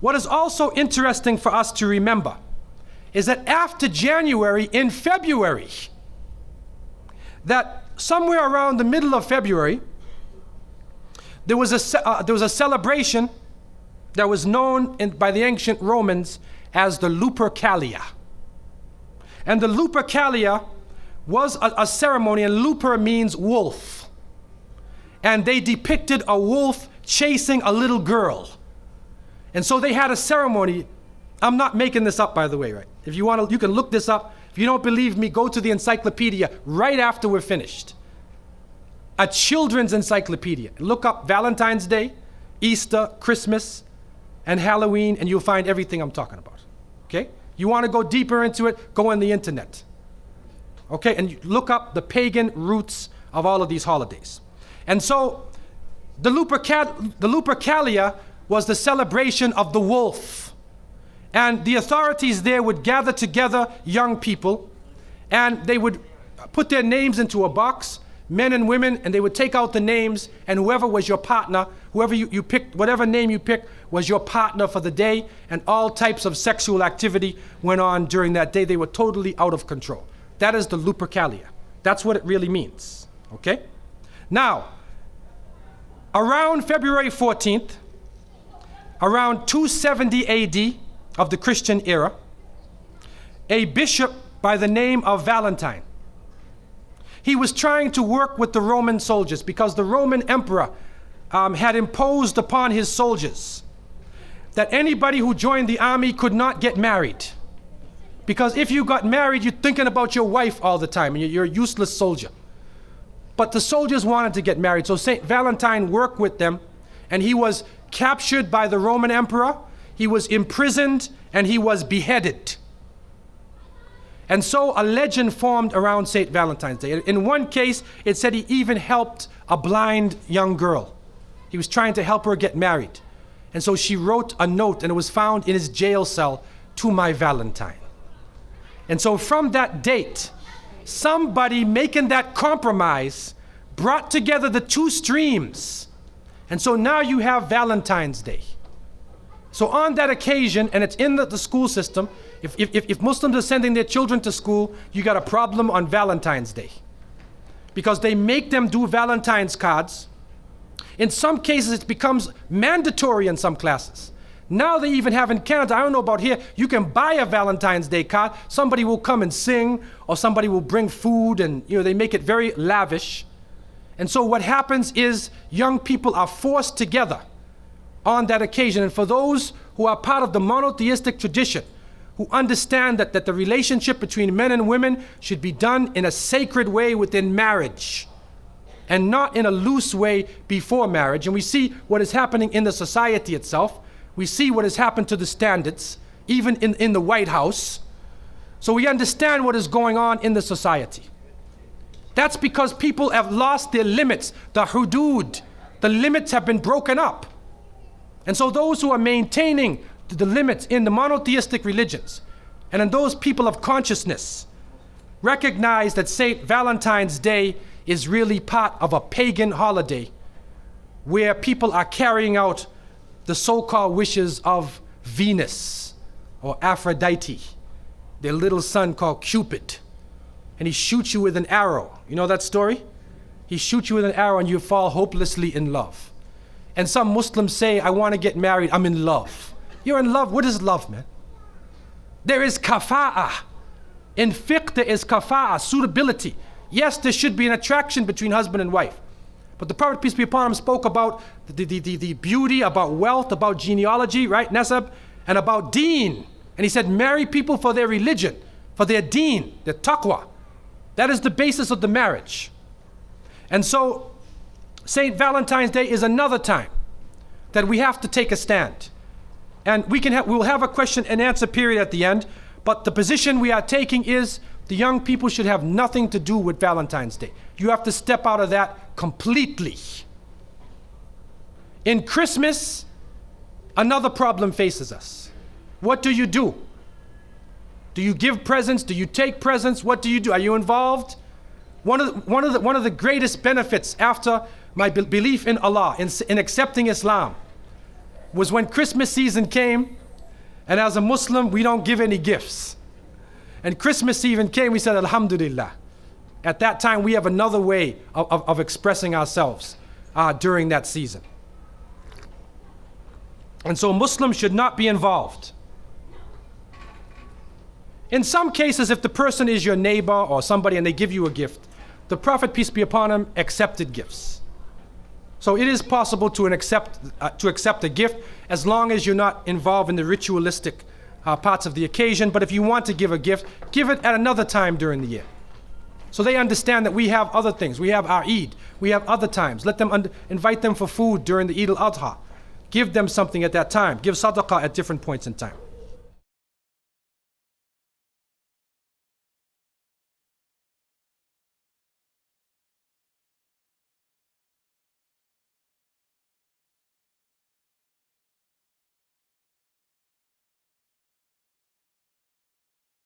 What is also interesting for us to remember is that after January, in February, that somewhere around the middle of February, there was a celebration that was known by the ancient Romans as the Lupercalia. And the Lupercalia was a ceremony, and luper means wolf. And they depicted a wolf chasing a little girl. And so they had a ceremony. I'm not making this up, by the way, right? If you want to, you can look this up. If you don't believe me, go to the encyclopedia right after we're finished. A children's encyclopedia. Look up Valentine's Day, Easter, Christmas, and Halloween, and you'll find everything I'm talking about. Okay? You want to go deeper into it, go on the internet. Okay? And you look up the pagan roots of all of these holidays. And so the Lupercalia was the celebration of the wolf. And the authorities there would gather together young people, and they would put their names into a box, men and women, and they would take out the names, and whoever was your partner, whoever you picked, whatever name you picked, was your partner for the day, and all types of sexual activity went on during that day. They were totally out of control. That is the Lupercalia. That's what it really means, okay? Now, around February 14th, around 270 AD of the Christian era, a bishop by the name of Valentine, he was trying to work with the Roman soldiers because the Roman emperor had imposed upon his soldiers that anybody who joined the army could not get married. Because if you got married, you're thinking about your wife all the time, and you're a useless soldier. But the soldiers wanted to get married, so St. Valentine worked with them, and he was captured by the Roman emperor, he was imprisoned, and he was beheaded. And so a legend formed around St. Valentine's Day. In one case, it said he even helped a blind young girl. He was trying to help her get married. And so she wrote a note, and it was found in his jail cell, "To my Valentine." And so from that date, somebody making that compromise brought together the two streams. And so now you have Valentine's Day. So on that occasion, and it's in the school system, if Muslims are sending their children to school, you got a problem on Valentine's Day. Because they make them do Valentine's cards. In some cases, it becomes mandatory in some classes. Now they even have in Canada, I don't know about here, you can buy a Valentine's Day card. Somebody will come and sing, or somebody will bring food, and they make it very lavish. And so what happens is young people are forced together on that occasion. And for those who are part of the monotheistic tradition, who understand that the relationship between men and women should be done in a sacred way within marriage, and not in a loose way before marriage. And we see what is happening in the society itself. We see what has happened to the standards, even in the White House. So we understand what is going on in the society. That's because people have lost their limits, the hudud. The limits have been broken up. And so those who are maintaining the limits in the monotheistic religions, and in those people of consciousness, recognize that St. Valentine's Day is really part of a pagan holiday where people are carrying out the so-called wishes of Venus or Aphrodite, their little son called Cupid. And he shoots you with an arrow. You know that story? He shoots you with an arrow and you fall hopelessly in love. And some Muslims say, I want to get married, I'm in love. You're in love? What is love, man? There is kafa'ah. In fiqh, there is kafa'ah, suitability. Yes, there should be an attraction between husband and wife. But the Prophet, peace be upon him, spoke about the beauty, about wealth, about genealogy, right, nasab, and about deen. And he said, marry people for their religion, for their deen, their taqwa. That is the basis of the marriage. And so, St. Valentine's Day is another time that we have to take a stand. And we'll have a question and answer period at the end, but the position we are taking is the young people should have nothing to do with Valentine's Day. You have to step out of that completely. In Christmas, another problem faces us. What do you do? Do you give presents? Do you take presents? What do you do? Are you involved? One of the greatest benefits after my belief in Allah, in accepting Islam, was when Christmas season came, and as a Muslim, we don't give any gifts. And Christmas season came, we said, Alhamdulillah. At that time, we have another way of expressing ourselves during that season. And so Muslims should not be involved. In some cases, if the person is your neighbor or somebody and they give you a gift, the Prophet, peace be upon him, accepted gifts. So it is possible to accept a gift as long as you're not involved in the ritualistic parts of the occasion. But if you want to give a gift, give it at another time during the year. So they understand that we have other things. We have our Eid. We have other times. Let them invite them for food during the Eid al-Adha. Give them something at that time. Give sadaqah at different points in time.